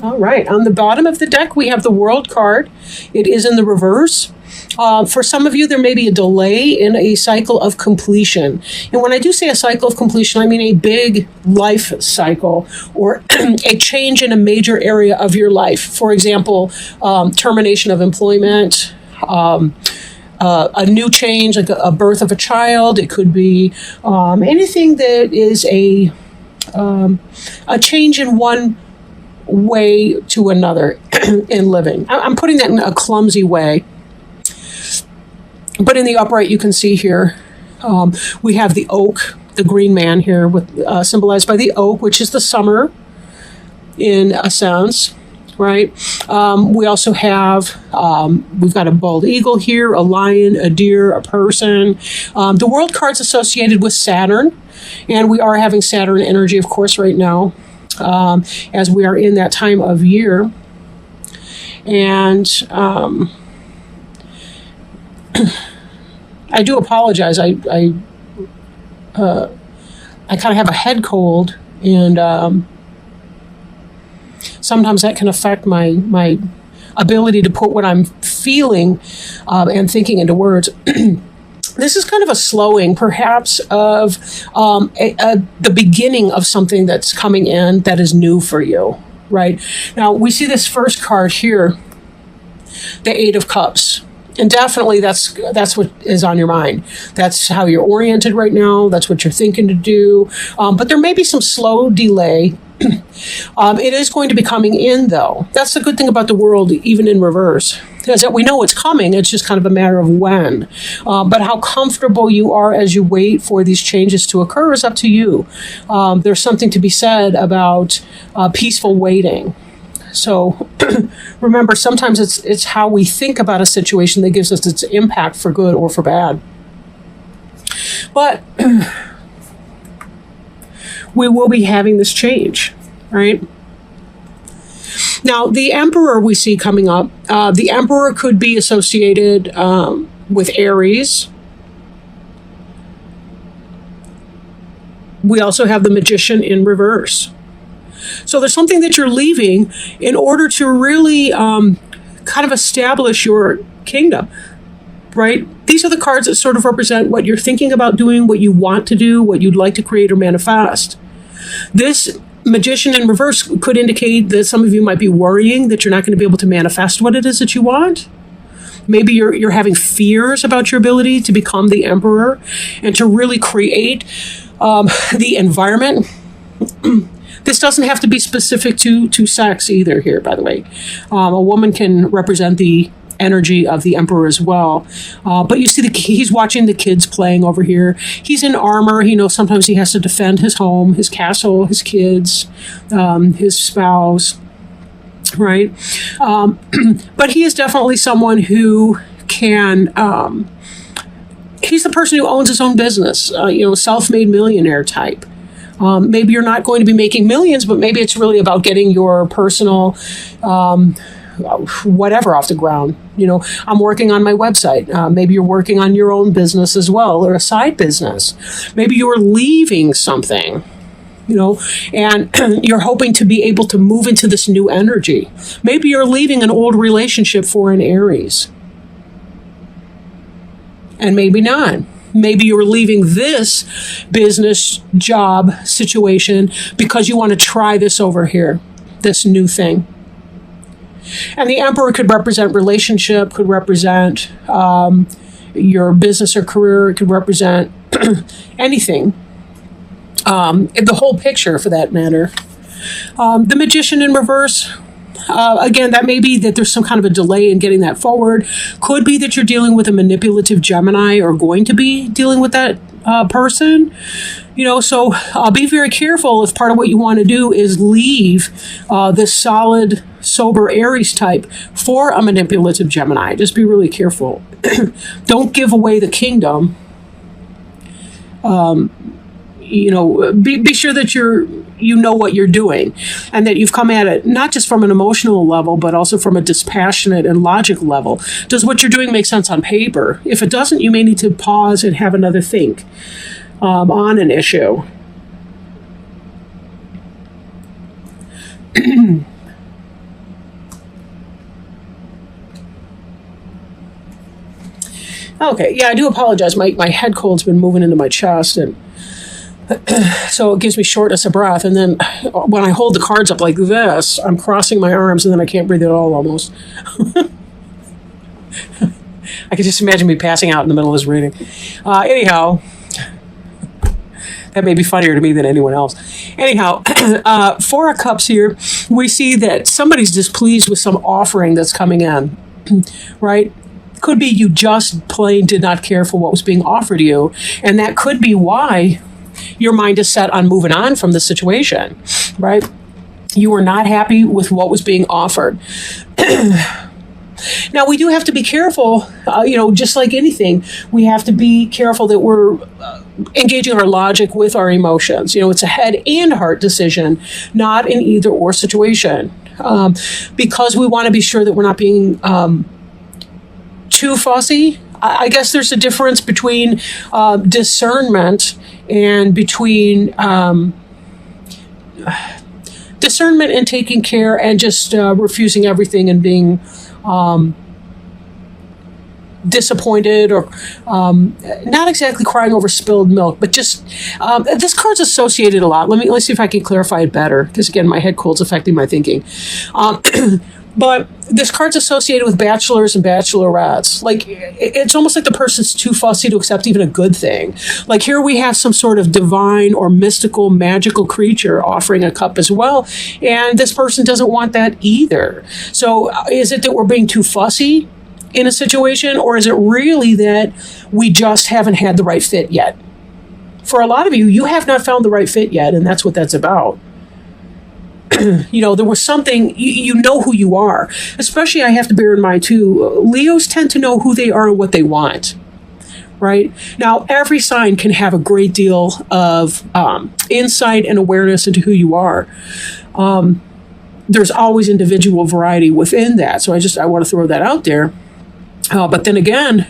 All right. On the bottom of the deck, we have the World card. It is in the reverse. For some of you, there may be a delay in a cycle of completion. And when I do say a cycle of completion, I mean a big life cycle or a change in a major area of your life. For example, termination of employment, a new change, like a birth of a child. It could be anything that is a change in one way to another in living. I'm putting that in a clumsy way. But in the upright, you can see here, we have the oak, the green man here, with symbolized by the oak, which is the summer in a sense, right? We also have, we've got a bald eagle here, a lion, a deer, a person. The world card's associated with Saturn, and we are having Saturn energy, of course, right now, as we are in that time of year. And I do apologize. I kind of have a head cold, and sometimes that can affect my ability to put what I'm feeling and thinking into words. This is kind of a slowing, perhaps, of the beginning of something that's coming in that is new for you, right? Now, we see this first card here, the Eight of Cups. And definitely that's what is on your mind. That's how you're oriented right now. That's what you're thinking to do. But there may be some slow delay. It is going to be coming in, though. That's the good thing about the world, even in reverse, is that we know it's coming. It's just kind of a matter of when. But how comfortable you are as you wait for these changes to occur is up to you. There's something to be said about peaceful waiting. So remember, sometimes it's how we think about a situation that gives us its impact for good or for bad. But we will be having this change, right? Now, the Emperor we see coming up, the Emperor could be associated with Aries. We also have the Magician in reverse. So there's something that you're leaving in order to really kind of establish your kingdom, right? These are the cards that sort of represent what you're thinking about doing, what you want to do, what you'd like to create or manifest. This Magician in reverse could indicate that some of you might be worrying that you're not going to be able to manifest what it is that you want. Maybe you're having fears about your ability to become the Emperor and to really create the environment. This doesn't have to be specific to sex either here, by the way. A woman can represent the energy of the Emperor as well. But you see he's watching the kids playing over here. He's in armor. He knows sometimes he has to defend his home, his castle, his kids, his spouse, right? But he is definitely someone who can... he's the person who owns his own business, self-made millionaire type. Maybe you're not going to be making millions, but maybe it's really about getting your personal whatever off the ground. I'm working on my website. Maybe you're working on your own business as well, or a side business. Maybe you're leaving something, and you're hoping to be able to move into this new energy. Maybe you're leaving an old relationship for an Aries. And maybe not. Maybe you're leaving this business job situation because you want to try this over here, this new thing. And the Emperor could represent relationship, could represent your business or career, it could represent anything. The whole picture, for that matter. The Magician in reverse. Again, that may be that there's some kind of a delay in getting that forward. Could be that you're dealing with a manipulative Gemini or going to be dealing with that person. So be very careful if part of what you want to do is leave this solid, sober Aries type for a manipulative Gemini. Just be really careful. Don't give away the kingdom. Be sure that you know what you're doing and that you've come at it not just from an emotional level, but also from a dispassionate and logic level. Does what you're doing make sense on paper? If it doesn't, you may need to pause and have another think on an issue. Okay, yeah, I do apologize. My head cold's been moving into my chest, and so it gives me shortness of breath. And then when I hold the cards up like this, I'm crossing my arms, and then I can't breathe at all almost. I can just imagine me passing out in the middle of this reading. Anyhow, that may be funnier to me than anyone else. Anyhow, 4 of Cups here, we see that somebody's displeased with some offering that's coming in, right? Could be you just plain did not care for what was being offered to you, and that could be why your mind is set on moving on from the situation, right? You were not happy with what was being offered. Now, we do have to be careful, just like anything, we have to be careful that we're engaging our logic with our emotions. It's a head and heart decision, not an either or situation, because we want to be sure that we're not being too fussy. I guess there's a difference between discernment and between discernment and taking care and just refusing everything and being disappointed or not exactly crying over spilled milk, but just this card's associated a lot. Let's see if I can clarify it better, because again, my head cold's affecting my thinking. But this card's associated with bachelors and bachelorettes. Like, it's almost like the person's too fussy to accept even a good thing. Like, here we have some sort of divine or mystical, magical creature offering a cup as well, and this person doesn't want that either. So is it that we're being too fussy in a situation, or is it really that we just haven't had the right fit yet? For a lot of you, you have not found the right fit yet, and that's what that's about. There was something, you know who you are. Especially, I have to bear in mind, too, Leos tend to know who they are and what they want, right? Now, every sign can have a great deal of insight and awareness into who you are. There's always individual variety within that, so I want to throw that out there. But then again,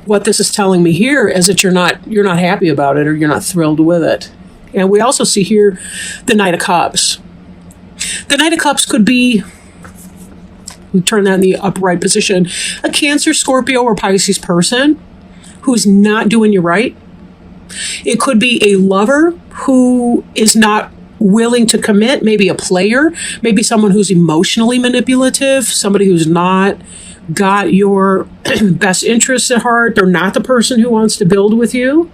what this is telling me here is that you're not happy about it, or you're not thrilled with it. And we also see here the Knight of Cups. The Knight of Cups could be, we turn that in the upright position, a Cancer, Scorpio, or Pisces person who's not doing you right. It could be a lover who is not willing to commit, maybe a player, maybe someone who's emotionally manipulative, somebody who's not got your best interests at heart. They're not the person who wants to build with you.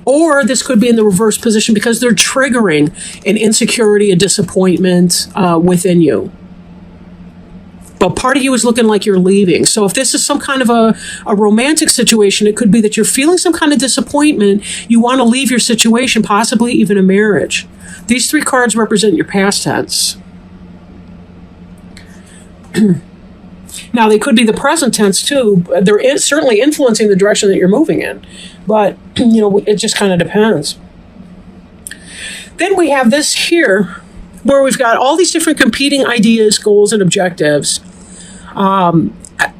Or this could be in the reverse position because they're triggering an insecurity, a disappointment within you. But part of you is looking like you're leaving. So if this is some kind of a romantic situation, it could be that you're feeling some kind of disappointment. You want to leave your situation, possibly even a marriage. These 3 cards represent your past tense. Now, they could be the present tense, too. They're certainly influencing the direction that you're moving in. But, it just kind of depends. Then we have this here, where we've got all these different competing ideas, goals, and objectives.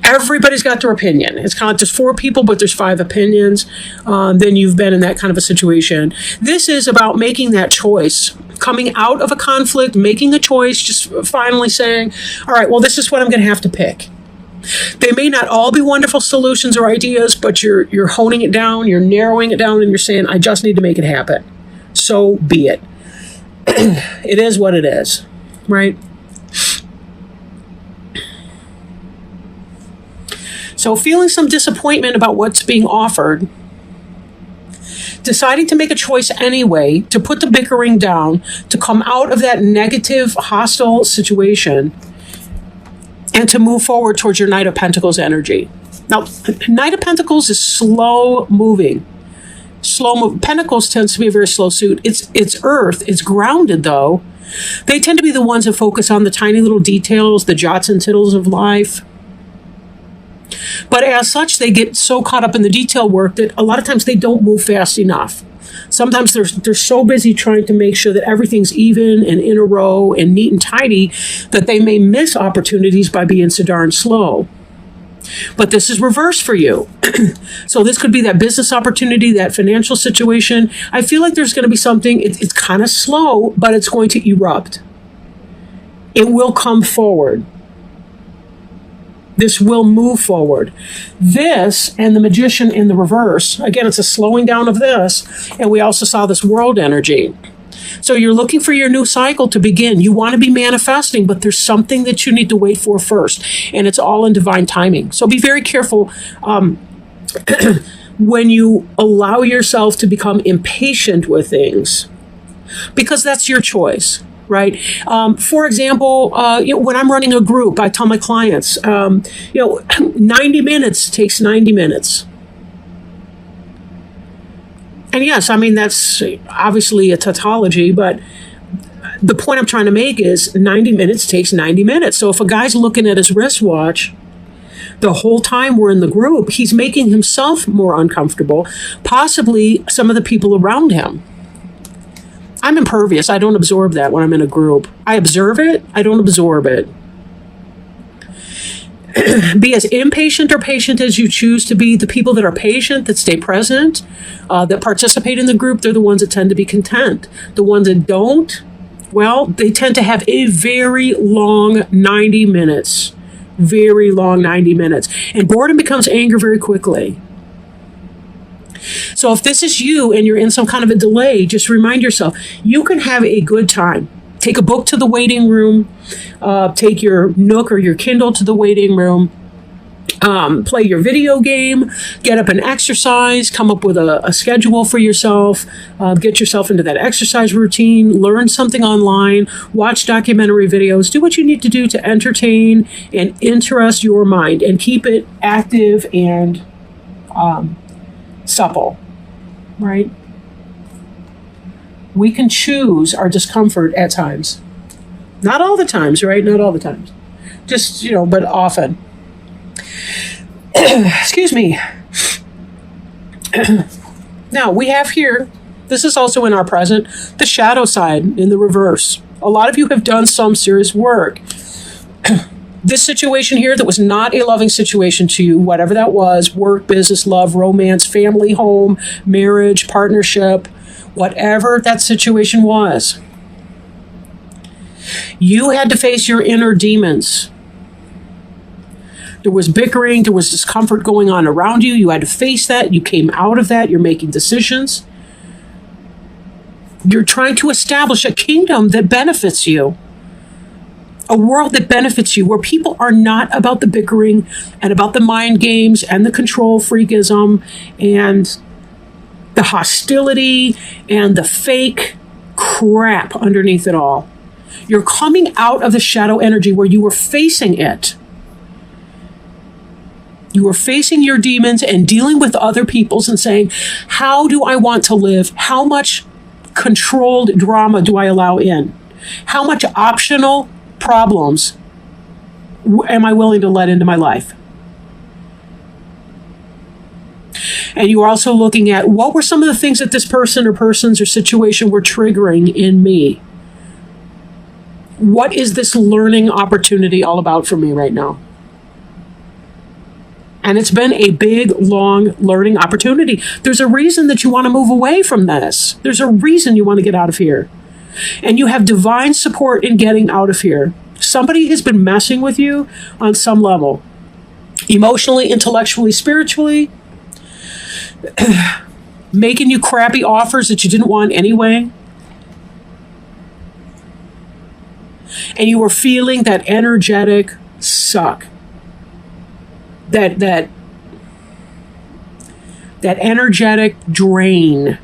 Everybody's got their opinion. It's kind of, there's 4 people, but there's 5 opinions. Then you've been in that kind of a situation. This is about making that choice, coming out of a conflict, making a choice, just finally saying, all right, well, this is what I'm going to have to pick. They may not all be wonderful solutions or ideas, but you're honing it down, you're narrowing it down, and you're saying, I just need to make it happen. So be it. It is what it is, right? So feeling some disappointment about what's being offered, deciding to make a choice anyway, to put the bickering down, to come out of that negative, hostile situation, and to move forward towards your Knight of Pentacles energy. Now, Knight of Pentacles is slow moving. Pentacles tends to be a very slow suit. It's earth. It's grounded, though. They tend to be the ones that focus on the tiny little details, the jots and tittles of life. But as such, they get so caught up in the detail work that a lot of times they don't move fast enough. Sometimes they're so busy trying to make sure that everything's even and in a row and neat and tidy that they may miss opportunities by being so darn slow. But this is reversed for you. So this could be that business opportunity, that financial situation. I feel like there's going to be something, it's kind of slow, but it's going to erupt. It will come forward. This will move forward. This and the magician in the reverse, again, it's a slowing down of this. And we also saw this world energy. So you're looking for your new cycle to begin. You want to be manifesting, but there's something that you need to wait for first. And it's all in divine timing. So be very careful when you allow yourself to become impatient with things, because that's your choice. Right. For example, when I'm running a group, I tell my clients, 90 minutes takes 90 minutes. And yes, I mean, that's obviously a tautology, but the point I'm trying to make is 90 minutes takes 90 minutes. So if a guy's looking at his wristwatch the whole time we're in the group, he's making himself more uncomfortable, possibly some of the people around him. I'm impervious. I don't absorb that when I'm in a group. I observe it. I don't absorb it. Be as impatient or patient as you choose to be. The people that are patient, that stay present, that participate in the group, they're the ones that tend to be content. The ones that don't, well, they tend to have a very long 90 minutes. Very long 90 minutes. And boredom becomes anger very quickly. So if this is you and you're in some kind of a delay, just remind yourself, you can have a good time. Take a book to the waiting room, take your Nook or your Kindle to the waiting room, play your video game, get up and exercise, come up with a schedule for yourself, get yourself into that exercise routine, learn something online, watch documentary videos, do what you need to do to entertain and interest your mind and keep it active and supple, right? We can choose our discomfort at times. Not all the times, right? Not all the times. Just, but often. Excuse me. Now, we have here, this is also in our present, the shadow side in the reverse. A lot of you have done some serious work. This situation here that was not a loving situation to you, whatever that was, work, business, love, romance, family, home, marriage, partnership, whatever that situation was, you had to face your inner demons. There was bickering, there was discomfort going on around you. You had to face that. You came out of that. You're making decisions. You're trying to establish a kingdom that benefits you. A world that benefits you, where people are not about the bickering and about the mind games and the control freakism and the hostility and the fake crap underneath it all. You're coming out of the shadow energy where you were facing it. You were facing your demons and dealing with other people's and saying, how do I want to live? How much controlled drama do I allow in? How much optional problems am I willing to let into my life? And you are also looking at what were some of the things that this person or persons or situation were triggering in me? What is this learning opportunity all about for me right now? And it's been a big, long learning opportunity. There's a reason that you want to move away from this. There's a reason you want to get out of here. And you have divine support in getting out of here. Somebody has been messing with you on some level. Emotionally, intellectually, spiritually. Making you crappy offers that you didn't want anyway. And you were feeling that energetic suck. That energetic drain.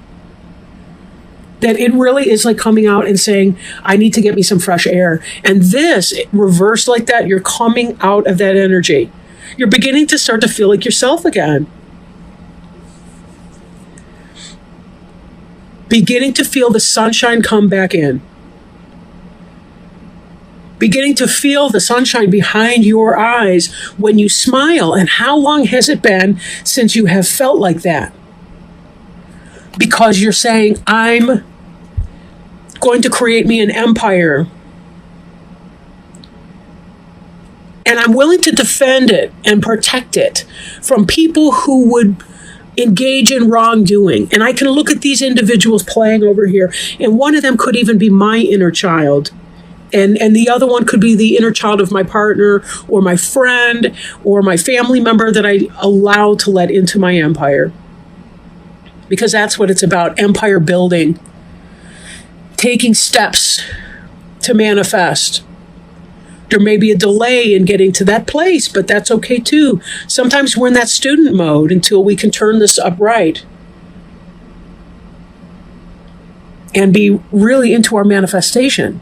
That it really is like coming out and saying, I need to get me some fresh air. And this, reversed like that, you're coming out of that energy. You're beginning to start to feel like yourself again. Beginning to feel the sunshine come back in. Beginning to feel the sunshine behind your eyes when you smile. And how long has it been since you have felt like that? Because you're saying, I'm going to create me an empire. And I'm willing to defend it and protect it from people who would engage in wrongdoing. And I can look at these individuals playing over here, and one of them could even be my inner child. And the other one could be the inner child of my partner or my friend or my family member that I allow to let into my empire. Because that's what it's about, empire building. Taking steps to manifest. There may be a delay in getting to that place, but that's okay too. Sometimes we're in that student mode until we can turn this upright and be really into our manifestation.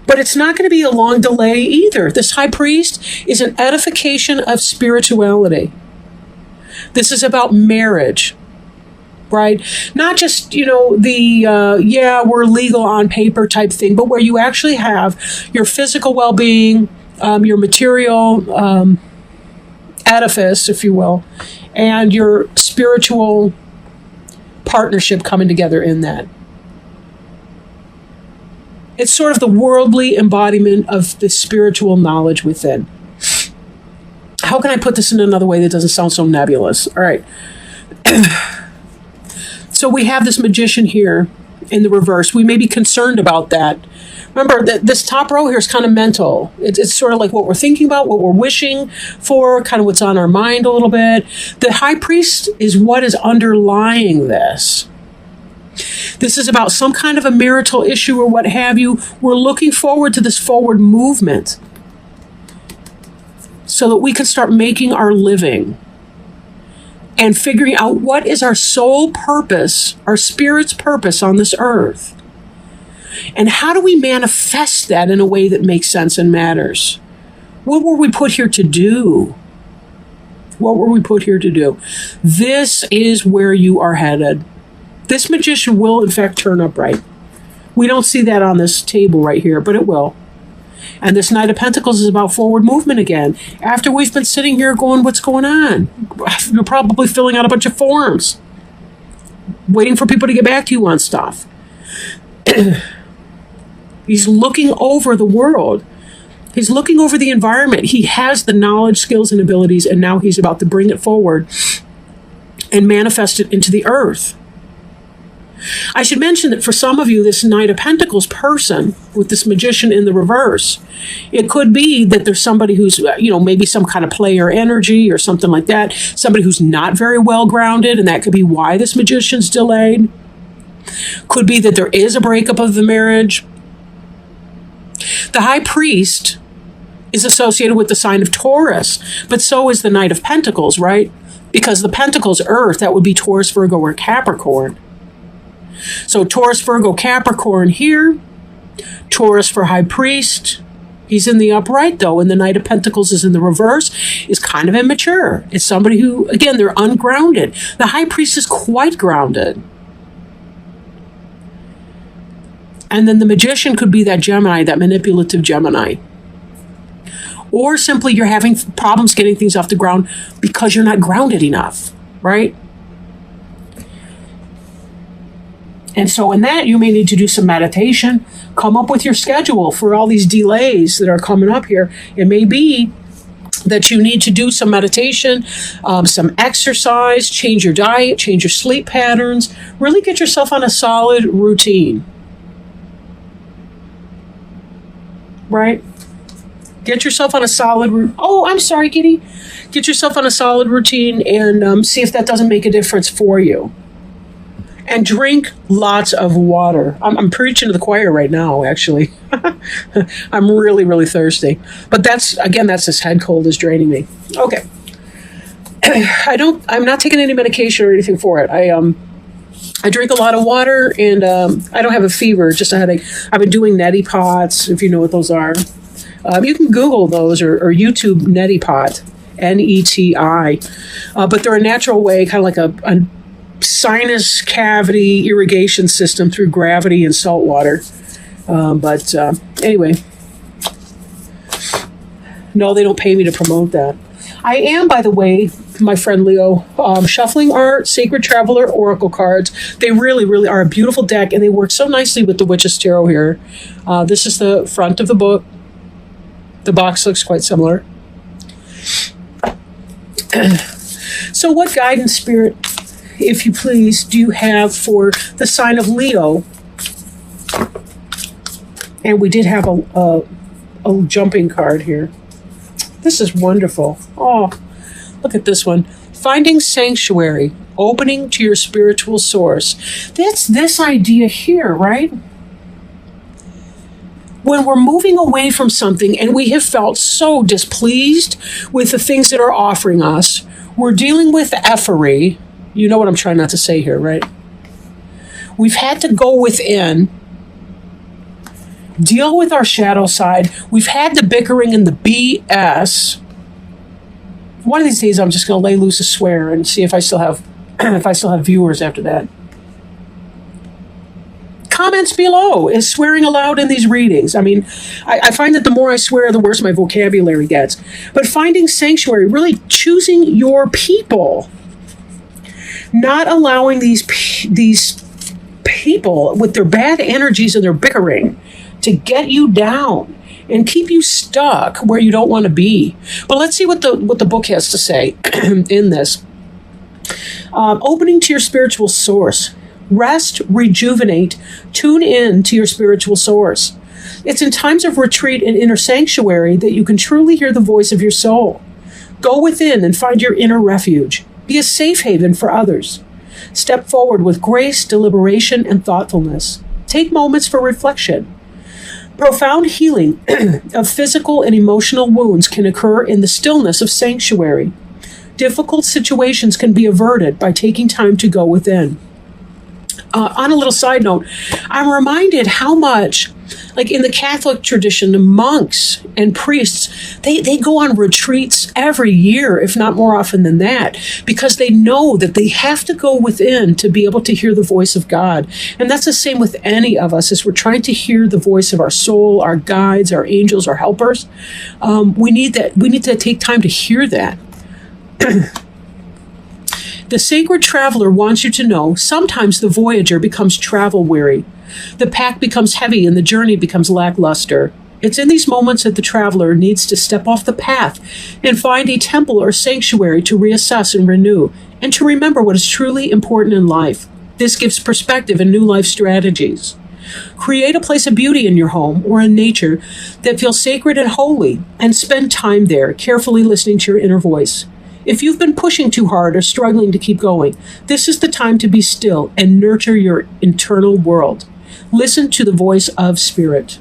But it's not going to be a long delay either. This high priest is an edification of spirituality. This is about marriage, right? Not just, we're legal on paper type thing, but where you actually have your physical well-being, your material edifice, if you will, and your spiritual partnership coming together in that. It's sort of the worldly embodiment of the spiritual knowledge within. How can I put this in another way that doesn't sound so nebulous? All right. So we have this magician here in the reverse. We may be concerned about that. Remember that this top row here is kind of mental. It's sort of like what we're thinking about, what we're wishing for, kind of what's on our mind a little bit. The high priest is what is underlying this. This is about some kind of a marital issue or what have you. We're looking forward to this forward movement so that we can start making our living and figuring out what is our soul purpose, our spirit's purpose on this earth. And how do we manifest that in a way that makes sense and matters? What were we put here to do? What were we put here to do? This is where you are headed. This magician will, in fact, turn upright. We don't see that on this table right here, but it will. And this Knight of Pentacles is about forward movement again. After we've been sitting here going, what's going on? You're probably filling out a bunch of forms, waiting for people to get back to you on stuff. He's looking over the world. He's looking over the environment. He has the knowledge, skills, and abilities, and now he's about to bring it forward and manifest it into the earth. I should mention that for some of you, this Knight of Pentacles person with this magician in the reverse, it could be that there's somebody who's, maybe some kind of player energy or something like that, somebody who's not very well grounded, and that could be why this magician's delayed. Could be that there is a breakup of the marriage. The high priest is associated with the sign of Taurus, but so is the Knight of Pentacles, right? Because the Pentacles Earth, that would be Taurus, Virgo, or Capricorn. So Taurus, Virgo, Capricorn here. Taurus for high priest. He's in the upright, though, and the Knight of Pentacles is in the reverse, is kind of immature. It's somebody who, again, they're ungrounded. The high priest is quite grounded. And then the magician could be that Gemini, that manipulative Gemini. Or simply you're having problems getting things off the ground because you're not grounded enough, right? And so in that, you may need to do some meditation, come up with your schedule for all these delays that are coming up here. It may be that you need to do some meditation, some exercise, change your diet, change your sleep patterns, really get yourself on a solid routine. Right? Get yourself on a solid Oh, I'm sorry, Kitty. Get yourself on a solid routine and see if that doesn't make a difference for you. And drink lots of water. I'm preaching to the choir right now, actually. I'm really, really thirsty. But that's this head cold is draining me. Okay. I'm not taking any medication or anything for it. I drink a lot of water, and I don't have a fever, just a headache. I've been doing neti pots, if you know what those are. You can Google those or YouTube neti pot, N-E-T-I. But they're a natural way, kind of like a sinus cavity irrigation system through gravity and salt water. Anyway, no, they don't pay me to promote that. I am, by the way, my friend Leo, Shuffling Art, Sacred Traveler, Oracle cards. They really, really are a beautiful deck, and they work so nicely with the Witch's Tarot here. This is the front of the book. The box looks quite similar. So what guidance, Spirit, if you please, do you have for the sign of Leo And we did have a jumping card here. This is wonderful. Oh, look at this one. Finding sanctuary, opening to your spiritual source. That's this idea here, right? When we're moving away from something and we have felt so displeased with the things that are offering us, we're dealing with effery. You know what I'm trying not to say here, right? We've had to go within, deal with our shadow side. We've had the bickering and the BS. One of these days, I'm just going to lay loose a swear and see if I still have viewers after that. Comments below. Is swearing allowed in these readings? I mean, I find that the more I swear, the worse my vocabulary gets. But finding sanctuary, really choosing your people, not allowing these people with their bad energies and their bickering to get you down and keep you stuck where you don't want to be. But let's see what the book has to say in this. Opening to your spiritual source. Rest, rejuvenate, tune in to your spiritual source. It's in times of retreat and inner sanctuary that you can truly hear the voice of your soul. Go within and find your inner refuge. Be a safe haven for others. Step forward with grace, deliberation, and thoughtfulness. Take moments for reflection. Profound healing of physical and emotional wounds can occur in the stillness of sanctuary. Difficult situations can be averted by taking time to go within. On a little side note, I'm reminded how much, like in the Catholic tradition, the monks and priests, they go on retreats every year, if not more often than that, because they know that they have to go within to be able to hear the voice of God. And that's the same with any of us as we're trying to hear the voice of our soul, our guides, our angels, our helpers. We need that. We need to take time to hear that. The sacred traveler wants you to know sometimes the voyager becomes travel weary. The pack becomes heavy and the journey becomes lackluster. It's in these moments that the traveler needs to step off the path and find a temple or sanctuary to reassess and renew, and to remember what is truly important in life. This gives perspective and new life strategies. Create a place of beauty in your home or in nature that feels sacred and holy, and spend time there, carefully listening to your inner voice. If you've been pushing too hard or struggling to keep going, this is the time to be still and nurture your internal world. Listen to the voice of Spirit.